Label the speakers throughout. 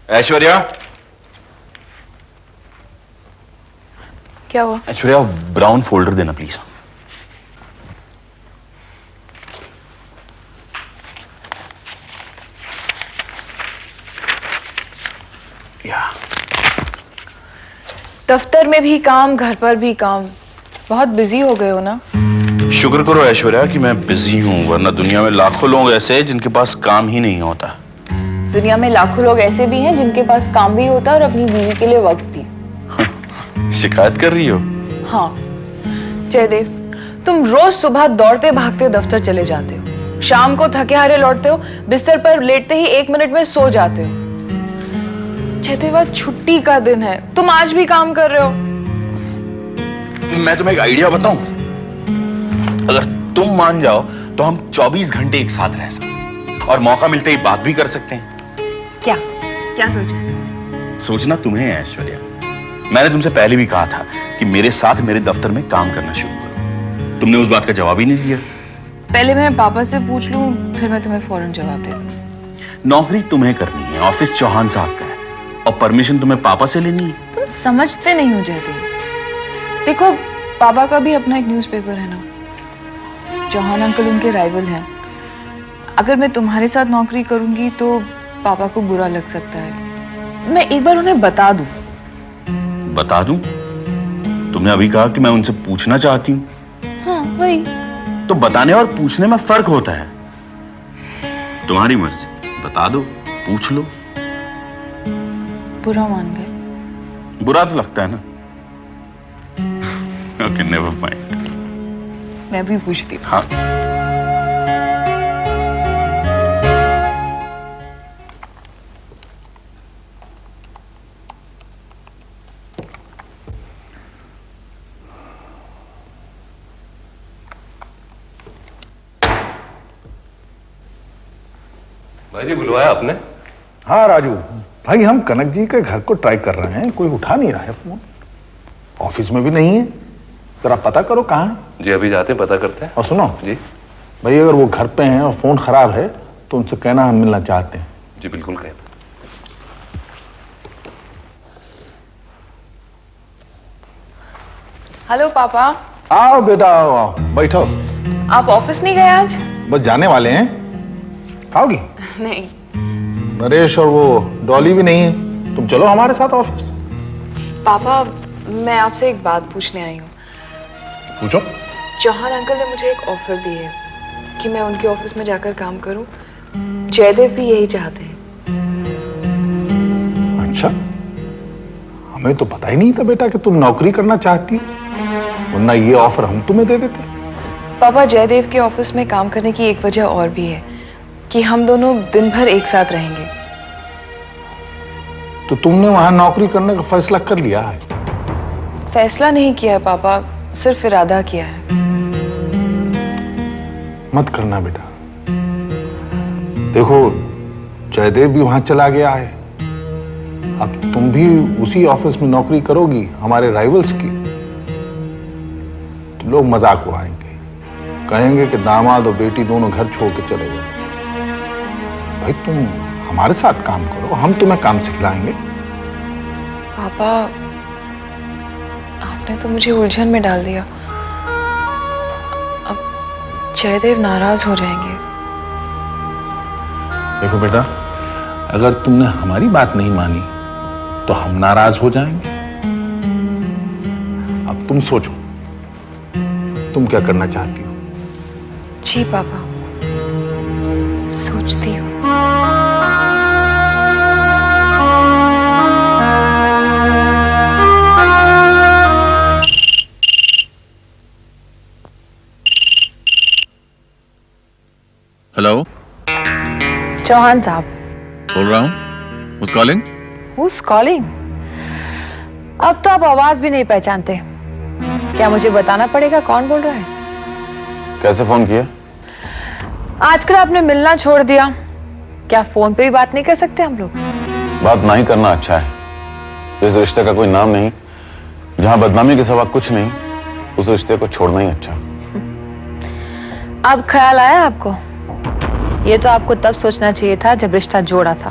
Speaker 1: ऐश्वर्या,
Speaker 2: क्या हुआ?
Speaker 1: Aishwarya brown folder देना प्लीज।
Speaker 2: दफ्तर में भी काम, घर पर भी काम, बहुत बिजी हो गए हो ना?
Speaker 1: शुक्र करो ऐश्वर्या कि मैं बिजी हूं, वरना दुनिया में लाखों लोग ऐसे हैं जिनके पास काम ही नहीं होता।
Speaker 2: दुनिया में लाखों लोग ऐसे भी हैं जिनके पास काम भी होता है और अपनी बीवी के लिए वक्त भी।
Speaker 1: शिकायत कर रही हो?
Speaker 2: हाँ जयदेव, तुम रोज सुबह दौड़ते भागते दफ्तर चले जाते हो, शाम को थके हारे लौटते हो, बिस्तर पर लेटते ही 1 मिनट में सो जाते हो। जयदेव, आज छुट्टी का दिन है, तुम आज भी काम कर रहे हो।
Speaker 1: मैं तुम्हें एक आइडिया बताऊं? अगर तुम मान जाओ तो हम 24 घंटे एक साथ रह सकते और मौका मिलते ही बात भी कर सकते हैं।
Speaker 2: क्या क्या सोचा?
Speaker 1: सोचना तुम्हें है ऐश्वर्या। मैंने तुमसे पहले भी कहा था कि मेरे साथ मेरे दफ्तर में काम करना शुरू करो। तुमने उस बात का जवाब ही नहीं दिया।
Speaker 2: पहले मैं पापा से पूछ लूं, फिर मैं तुम्हें फौरन जवाब दे दूं।
Speaker 1: नौकरी तुम्हें करनी है, ऑफिस चौहान साहब का है, और परमिशन तुम्हें पापा से लेनी है।
Speaker 2: तुम समझते नहीं हो जयदेव। देखो, पापा का भी अपना एक न्यूज़पेपर है ना, चौहान अंकल उनके राइवल हैं। अगर मैं तुम्हारे साथ नौकरी करूंगी तो पापा को बुरा लग सकता है। मैं एक बार उन्हें बता दूं।
Speaker 1: बता दूं? तुमने अभी कहा कि मैं उनसे पूछना चाहती हूँ।
Speaker 2: हाँ वही।
Speaker 1: तो बताने और पूछने में फर्क होता है। तुम्हारी मर्जी, बता दो, पूछ लो।
Speaker 2: बुरा मान गए?
Speaker 1: बुरा तो लगता है ना। Okay, never mind.
Speaker 2: मैं भी पूछती हूँ।
Speaker 1: हाँ।
Speaker 3: भाई जी, बुलवाया आपने?
Speaker 4: हाँ राजू भाई, हम कनक जी के घर को ट्राई कर रहे हैं, कोई उठा नहीं रहा है फोन। ऑफिस में भी नहीं है, जरा पता करो कहाँ है।
Speaker 3: जी अभी जाते हैं, पता करते हैं।
Speaker 4: और सुनो
Speaker 3: जी
Speaker 4: भाई, अगर वो घर पे हैं और फोन खराब है तो उनसे कहना हम मिलना चाहते हैं।
Speaker 3: जी बिल्कुल कहते।
Speaker 2: हेलो पापा।
Speaker 4: आओ बेटा, आओ बैठो।
Speaker 2: आप ऑफिस नहीं गए आज?
Speaker 4: बस जाने वाले हैं। खाओगी?
Speaker 2: नहीं।
Speaker 4: नरेश और वो डॉली भी नहीं है, तुम चलो हमारे साथ ऑफिस।
Speaker 2: पापा, मैं आपसे एक बात पूछने आई हूँ।
Speaker 4: पूछो।
Speaker 2: चौहान अंकल ने मुझे एक ऑफर दी है कि मैं उनके ऑफिस में जाकर काम करूं। जयदेव भी यही चाहते हैं।
Speaker 4: अच्छा, हमें तो पता ही नहीं था बेटा कि तुम नौकरी करना चाहती हो, वरना ये ऑफर हम तुम्हें दे देते।
Speaker 2: पापा, जयदेव के ऑफिस में काम करने की एक वजह और भी है कि हम दोनों दिन भर एक साथ रहेंगे।
Speaker 4: तो तुमने वहां नौकरी करने का फैसला कर लिया है?
Speaker 2: फैसला नहीं किया है पापा, सिर्फ इरादा किया है।
Speaker 4: मत करना बेटा। देखो, जयदेव भी वहां चला गया है, अब तुम भी उसी ऑफिस में नौकरी करोगी हमारे राइवल्स की, तो लोग मजाक उड़ाएंगे, कहेंगे कि दामाद और बेटी दोनों घर छोड़ के चले गए। भाई तुम हमारे साथ काम करो, हम तुम्हें काम सिखलाएंगे।
Speaker 2: पापा, आपने तो मुझे उलझन में डाल दिया। अब जयदेव नाराज हो जाएंगे।
Speaker 4: देखो बेटा, अगर तुमने हमारी बात नहीं मानी तो हम नाराज हो जाएंगे। अब तुम सोचो, तुम क्या करना चाहती हो?
Speaker 2: जी पापा, सोचती हूँ।
Speaker 1: हेलो,
Speaker 2: चौहान साहब।
Speaker 1: बोल रहा हूँ। Who's calling?
Speaker 5: Who's calling? अब तो आप आवाज भी नहीं पहचानते। क्या मुझे बताना पड़ेगा कौन बोल रहा है?
Speaker 1: कैसे फोन किया?
Speaker 5: आजकल आपने मिलना छोड़ दिया, क्या फोन पे भी बात नहीं कर सकते हम लोग?
Speaker 6: बात नहीं करना अच्छा है। इस रिश्ते का कोई नाम नहीं, जहां बदनामी के सिवा कुछ नहीं, उस रिश्ते को छोड़ना ही अच्छा।
Speaker 5: अब ख्याल आया आपको? ये तो आपको तब सोचना चाहिए था जब रिश्ता जोड़ा था।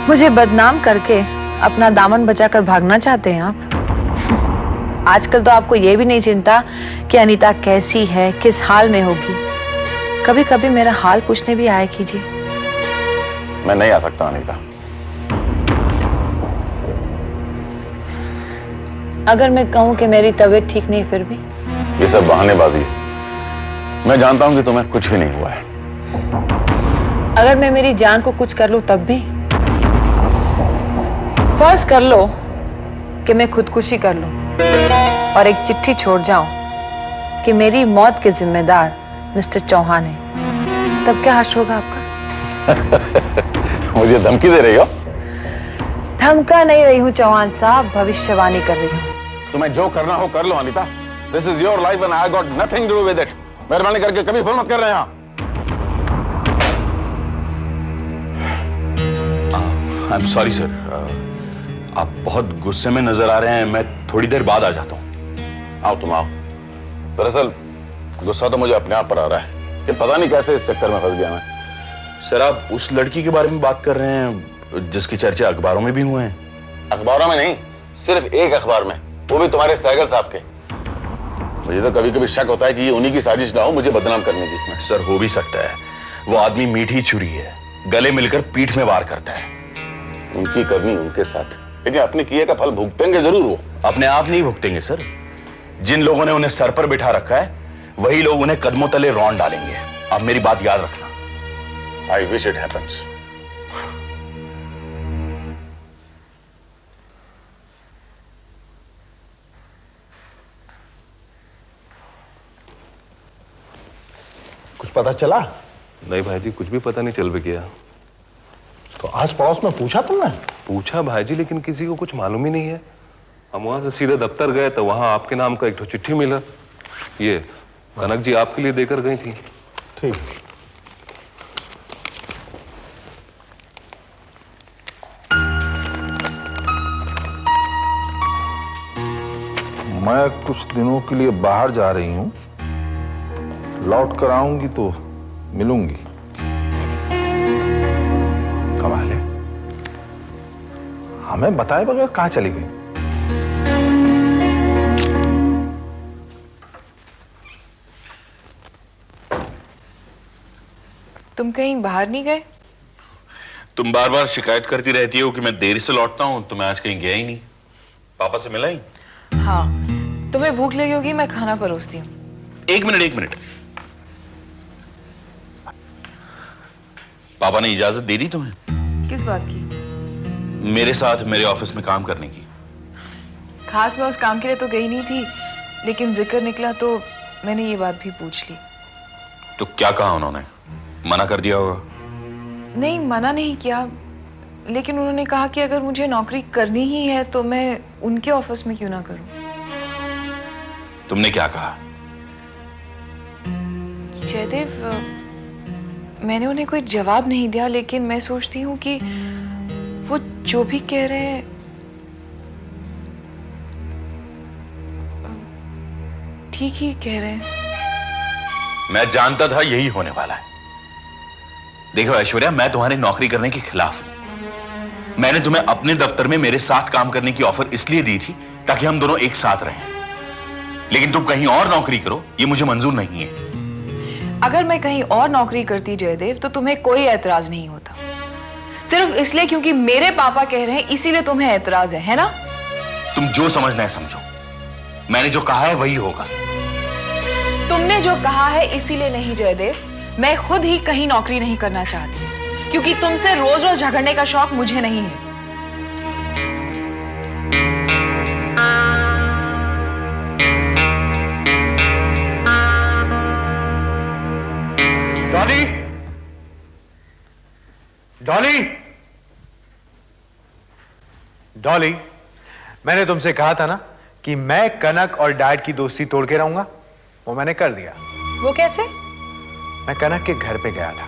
Speaker 5: मुझे बदनाम करके अपना दामन बचाकर भागना चाहते हैं आप? आजकल तो आपको ये भी नहीं चिंता कि अनीता कैसी है, किस हाल में होगी। कभी कभी मेरा हाल पूछने भी आया कीजिए।
Speaker 6: मैं नहीं आ सकता अनीता।
Speaker 5: अगर मैं कहूं कि मेरी तबीयत ठीक नहीं फिर भी?
Speaker 6: ये सब बहानेबाजी है। मैं जानता हूं कि तुम्हें कुछ भी नहीं हुआ है।
Speaker 5: अगर मैं मेरी जान को कुछ कर लूं तब भी? फर्ज कर लो कि मैं खुदकुशी कर लूं और एक चिट्ठी छोड़ जाऊं कि मेरी मौत के जिम्मेदार मिस्टर चौहान है, तब क्या हर्ष होगा आपका?
Speaker 6: मुझे धमकी दे रही हो?
Speaker 5: धमका नहीं रही हूं चौहान साहब, भविष्यवाणी कर रही हूं।
Speaker 6: तुम्हें जो करना हो कर लो Anita. This is your life and I got nothing to do with it. मेहरबानी करके कभी फोन मत कर रहे हैं।
Speaker 1: आई एम सॉरी सर, आप बहुत गुस्से में नजर आ रहे हैं। मैं थोड़ी देर बाद आ जाता हूं।
Speaker 6: आओ तुम आओ। दरअसल गुस्सा तो मुझे अपने आप पर आ रहा है कि पता नहीं कैसे इस चक्कर में फंस गया मैं।
Speaker 1: सर, आप उस लड़की के बारे में बात कर रहे हैं जिसके चर्चे अखबारों में भी हुए हैं?
Speaker 6: अखबारों में नहीं, सिर्फ एक अखबार में, वो भी तुम्हारे सहगल साहब के। मुझे तो कभी कभी शक होता है कि ये उन्हीं की साजिश ना हो मुझे बदनाम करने की।
Speaker 1: सर, हो भी सकता है। वो आदमी मीठी छुरी है, गले मिलकर पीठ में वार करता है।
Speaker 6: उनकी करनी उनके साथ, लेकिन अपने किए का फल भुगतेंगे जरूर वो।
Speaker 1: अपने आप नहीं भुगतेंगे सर। जिन लोगों ने उन्हें सर पर बिठा रखा है वही लोग उन्हें कदमों तले रौंद डालेंगे। आप मेरी बात याद रखना।
Speaker 6: I wish it happens.
Speaker 4: कुछ पता चला?
Speaker 3: नहीं भाई जी, कुछ भी पता नहीं चल भी गया।
Speaker 4: तो आस पड़ोस में पूछा तुमने?
Speaker 3: पूछा भाई जी, लेकिन किसी को कुछ मालूम ही नहीं है। हम वहां से सीधे दफ्तर गए तो वहां आपके नाम का एक ठो चिट्ठी मिला। ये कनक जी आपके लिए देकर गई थी।
Speaker 4: ठीक। मैं कुछ दिनों के लिए बाहर जा रही हूं, लौट कर आऊंगी तो मिलूंगी। कमाल है, हमें बताए बगैर कहां चली गई?
Speaker 2: तुम कहीं बाहर नहीं गए?
Speaker 1: तुम बार बार शिकायत करती रहती हो कि मैं देर से लौटता हूं, तो मैं आज कहीं गया ही नहीं। पापा से मिला ही?
Speaker 2: हाँ, तुम्हें भूख लगी होगी, मैं खाना परोसती हूँ।
Speaker 1: एक मिनट। पापा ने इजाजत दे दी तुम्हें?
Speaker 2: किस बात की?
Speaker 1: मेरे साथ मेरे ऑफिस में काम करने की।
Speaker 2: खास मैं उस काम के लिए तो गई नहीं थी, लेकिन जिक्र निकला तो मैंने ये बात भी पूछ ली।
Speaker 1: तो क्या कहा उन्होंने? मना कर दिया होगा।
Speaker 2: नहीं, मना नहीं किया, लेकिन उन्होंने कहा कि अगर मुझे नौकरी करनी ही है तो मैं उनके ऑफिस में क्यों ना करूं।
Speaker 1: तुमने क्या कहा?
Speaker 2: जयदेव, मैंने उन्हें कोई जवाब नहीं दिया, लेकिन मैं सोचती हूँ कि वो जो भी कह रहे हैं ठीक ही कह रहे हैं।
Speaker 1: मैं जानता था यही होने वाला है। देखो ऐश्वर्या, मैं तुम्हारी नौकरी करने के खिलाफ हूं। मैंने तुम्हें अपने दफ्तर में मेरे साथ काम करने की ऑफर इसलिए दी थी ताकि हम दोनों एक साथ रहें, लेकिन तुम कहीं और नौकरी करो ये मुझे मंजूर नहीं है।
Speaker 2: अगर मैं कहीं और नौकरी करती जयदेव तो तुम्हें कोई एतराज नहीं होता। सिर्फ इसलिए क्योंकि मेरे पापा कह रहे हैं इसीलिए तुम्हें एतराज है ना?
Speaker 1: तुम जो समझना है समझो। मैंने जो कहा है वही होगा।
Speaker 2: तुमने जो कहा है इसीलिए नहीं जयदेव, मैं खुद ही कहीं नौकरी नहीं करना चाहती, क्योंकि तुमसे रोज रोज झगड़ने का शौक मुझे नहीं है।
Speaker 7: डॉली, डॉली, डॉली, मैंने तुमसे कहा था ना कि मैं कनक और डैड की दोस्ती तोड़ के रहूंगा। वो मैंने कर दिया।
Speaker 5: वो कैसे?
Speaker 7: मैं कनक के घर पे गया था,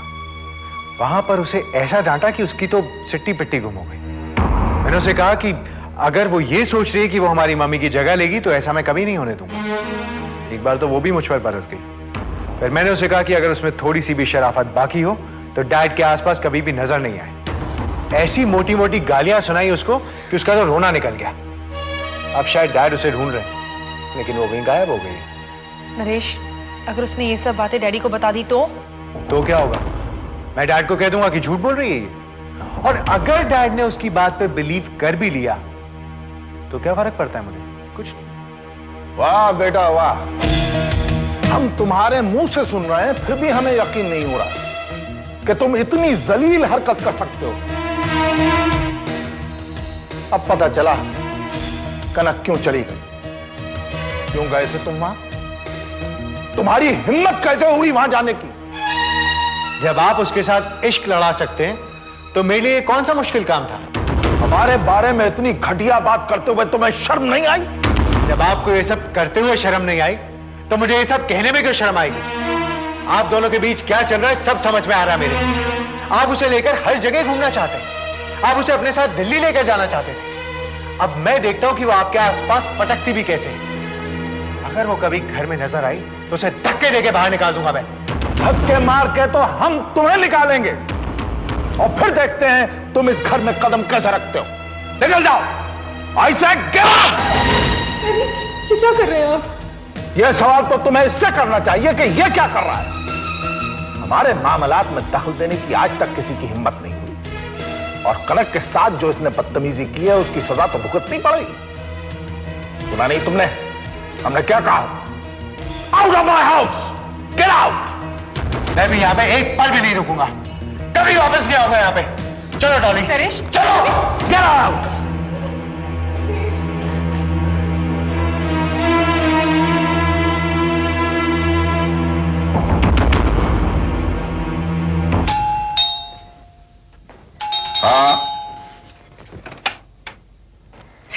Speaker 7: वहां पर उसे ऐसा डांटा कि उसकी तो सिट्टी पिट्टी गुम हो गई। मैंने उसे कहा कि अगर वो ये सोच रही है कि वो हमारी मम्मी की जगह लेगी तो ऐसा मैं कभी नहीं होने दूंगा। एक बार तो वो भी मुझ पर बरस गई। फिर मैंने उसे कहा कि अगर उसमें थोड़ी सी भी शराफत बाकी हो तो डैड के आसपास कभी भी नजर नहीं आए। ऐसी मोटी मोटी गालियां सुनाई उसको कि उसका तो रोना निकल गया। अब शायद डैड उसे ढूंढ रहे हैं, लेकिन वो कहीं गायब हो गई।
Speaker 8: नरेश, अगर उसने ये सब बातें डैडी को बता दी तो
Speaker 7: क्या होगा? मैं डैड को कह दूंगा कि झूठ बोल रही है ये। और अगर डैड ने उसकी बात पे बिलीव कर भी लिया तो क्या फर्क पड़ता है मुझे? कुछ नहीं।
Speaker 4: वाह बेटा वाह, हम तुम्हारे मुंह से सुन रहे हैं फिर भी हमें यकीन नहीं हो रहा कि तुम इतनी जलील हरकत कर सकते हो। अब पता चला कनक क्यों चली गई, क्यों गए थे तुम वहां, तुम्हारी हिम्मत कैसे हुई वहां जाने की?
Speaker 7: जब आप उसके साथ इश्क लड़ा सकते हैं तो मेरे लिए कौन सा मुश्किल काम था?
Speaker 4: हमारे बारे में इतनी घटिया बात करते हुए तुम्हें शर्म नहीं आई?
Speaker 7: जब आपको ये सब करते हुए शर्म नहीं आई तो मुझे ये सब कहने में क्यों शर्म आएगी? आप दोनों के बीच क्या चल रहा है सब समझ में आ रहा है मेरे। आप उसे लेकर हर जगह घूमना चाहते हैं, आप उसे अपने साथ दिल्ली लेकर जाना चाहते थे। अब मैं देखता हूं कि वो आपके आसपास पटकती भी कैसे है। अगर वो कभी घर में नजर आई तो उसे धक्के देके बाहर निकाल दूंगा मैं।
Speaker 4: धक्के मार के तो हम तुम्हें निकालेंगे और फिर देखते हैं तुम इस घर में कदम कैसे रखते हो। निकल जाओ। I said get out.
Speaker 8: ये क्या कर रहे हैं आप?
Speaker 4: यह सवाल तो तुम्हें इससे करना चाहिए कि यह क्या कर रहा है। हमारे मामलात में दखल देने की आज तक किसी की हिम्मत नहीं हुई, और कनक के साथ जो इसने बदतमीजी की है उसकी सजा तो भुगतनी पड़ेगी। सुना नहीं तुमने हमने क्या कहा? Out of my house, get out.
Speaker 7: मैं भी यहां पे एक पल भी नहीं रुकूंगा, कभी वापस नहीं आऊंगा यहां पे। चलो डॉली,
Speaker 8: नरेश,
Speaker 7: चलो,
Speaker 4: गेट आउट।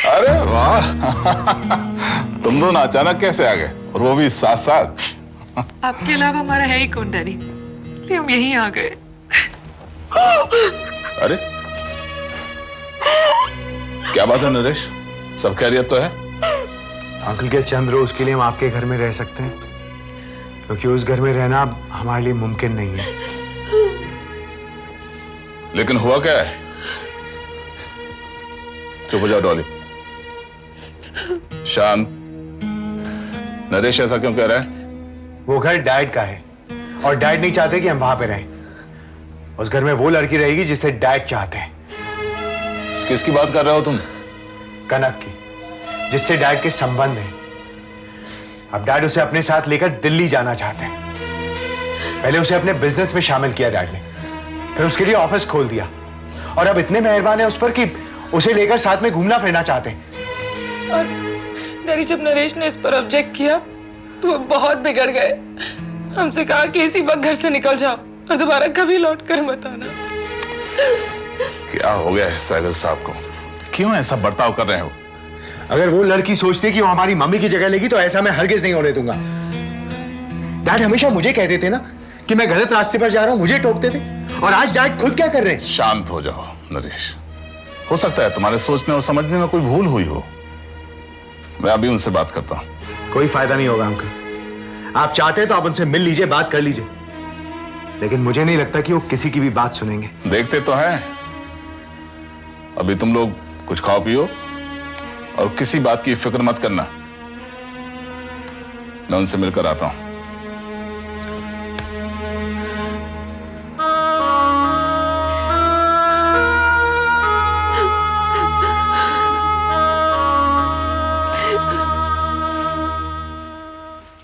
Speaker 6: अरे वाह तुम दोनों अचानक कैसे आ गए, और वो भी साथ साथ?
Speaker 8: आपके अलावा हमारा है ही कौन डैडी, इसलिए हम यहीं आ गए।
Speaker 6: अरे क्या बात है नरेश, सब खैरियत तो है?
Speaker 7: अंकल के चंद रोज के लिए हम आपके घर में रह सकते हैं, क्योंकि उस घर में रहना हमारे लिए मुमकिन नहीं है।
Speaker 6: लेकिन हुआ क्या है? चुप हो जाओ डॉली। शांत। नरेश ऐसा क्यों कह रहा है?
Speaker 7: वो घर डैड का है और डैड नहीं चाहते कि हम वहां पे रहें। उस घर में वो लड़की रहेगी जिसे डैड चाहते हैं।
Speaker 6: किसकी बात कर रहे हो तुम?
Speaker 7: कनक की, जिससे डैड के संबंध हैं। अब डैड उसे अपने साथ लेकर दिल्ली जाना चाहते हैं। पहले उसे अपने बिजनेस में शामिल किया डैड ने, फिर उसके लिए ऑफिस खोल दिया, और अब इतने मेहरबान है उस पर कि उसे लेकर साथ में घूमना फिरना चाहते हैं।
Speaker 8: और डैडी, जब नरेश ने इस पर ऑब्जेक्ट किया तो वो बहुत बिगड़ गए। हमसे कहा कि इसी वक्त घर से निकल जाओ और दोबारा कभी लौट कर मत आना।
Speaker 6: क्या हो गया है सहगल साहब को, क्यों ऐसा बर्ताव कर रहे हो?
Speaker 7: अगर वो लड़की सोचती है कि वो हमारी मम्मी की जगह लेगी तो ऐसा मैं हरगिज नहीं होने दूंगा। डैड हमेशा मुझे कहते थे ना कि मैं गलत रास्ते पर जा रहा हूं, मुझे टोकते थे, और आज डैड खुद क्या कर रहे हैं?
Speaker 6: शांत हो जाओ नरेश। हो सकता है तुम्हारे सोचने और समझने में कोई भूल हुई हो। मैं अभी उनसे बात करता हूं।
Speaker 7: कोई फायदा नहीं होगा अंकल। आप चाहते तो आप उनसे मिल लीजिए, बात कर लीजिए, लेकिन मुझे नहीं लगता कि वो किसी की भी बात सुनेंगे।
Speaker 6: देखते तो हैं। अभी तुम लोग कुछ खाओ पियो और किसी बात की फिक्र मत करना। मैं उनसे मिलकर आता हूं।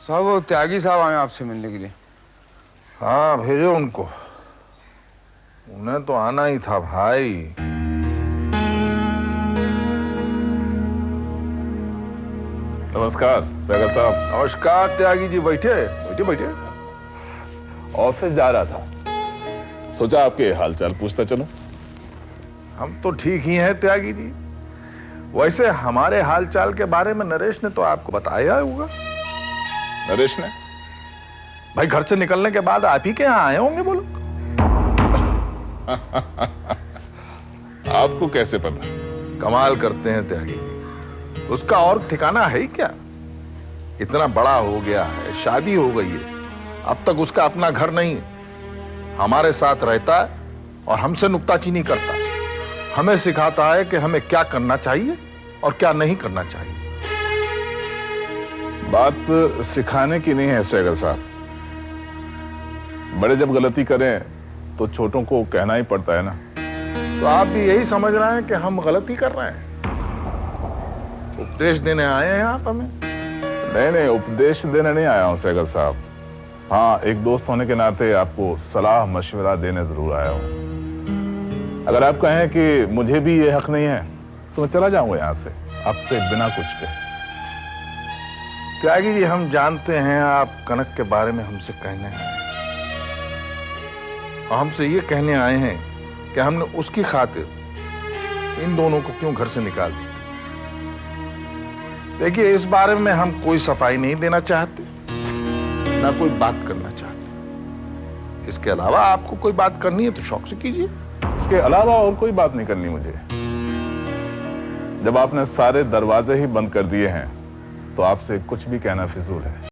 Speaker 9: साहब वो त्यागी साहब आए आपसे मिलने के लिए।
Speaker 4: हाँ भेजो उनको, उन्हें तो आना ही था भाई।
Speaker 6: नमस्कार सहगल साहब।
Speaker 4: नमस्कार त्यागी जी, बैठे बैठे बैठे।
Speaker 6: ऑफिस जा रहा था, सोचा आपके हालचाल पूछता चलो।
Speaker 4: हम तो ठीक ही हैं त्यागी जी। वैसे हमारे हालचाल के बारे में नरेश ने तो आपको बताया होगा।
Speaker 6: नरेश ने?
Speaker 4: भाई घर से निकलने के बाद आप ही के यहाँ आए होंगे बोलो।
Speaker 6: आपको कैसे पता?
Speaker 4: कमाल करते हैं त्यागी जी, उसका और ठिकाना है ही क्या। इतना बड़ा हो गया है, शादी हो गई है, अब तक उसका अपना घर नहीं है। हमारे साथ रहता है और हमसे नुक्ताचीनी करता है। हमें सिखाता है कि हमें क्या करना चाहिए और क्या नहीं करना चाहिए।
Speaker 10: बात सिखाने की नहीं है सैगल साहब। बड़े जब गलती करें तो छोटों को कहना ही पड़ता है ना।
Speaker 4: तो आप भी यही समझ रहे हैं कि हम गलती कर रहे हैं? उपदेश देने आए हैं आप हमें?
Speaker 10: नहीं, उपदेश देने नहीं आया हूं सैगल साहब। हाँ, एक दोस्त होने के नाते आपको सलाह मशवरा देने जरूर आया हूं। अगर आप कहें कि मुझे भी ये हक नहीं है तो मैं चला जाऊंगा यहां से, आपसे बिना कुछ कहे।
Speaker 4: त्यागी जी, हम जानते हैं आप कनक के बारे में हमसे कहने आए हैं, और हमसे ये कहने आए हैं कि हमने उसकी खातिर इन दोनों को क्यों घर से निकाल दिया। देखिए, इस बारे में हम कोई सफाई नहीं देना चाहते, ना कोई बात करना चाहते। इसके अलावा आपको कोई बात करनी है तो शौक से कीजिए।
Speaker 10: इसके अलावा और कोई बात नहीं करनी मुझे। जब आपने सारे दरवाजे ही बंद कर दिए हैं तो आपसे कुछ भी कहना फिजूल है।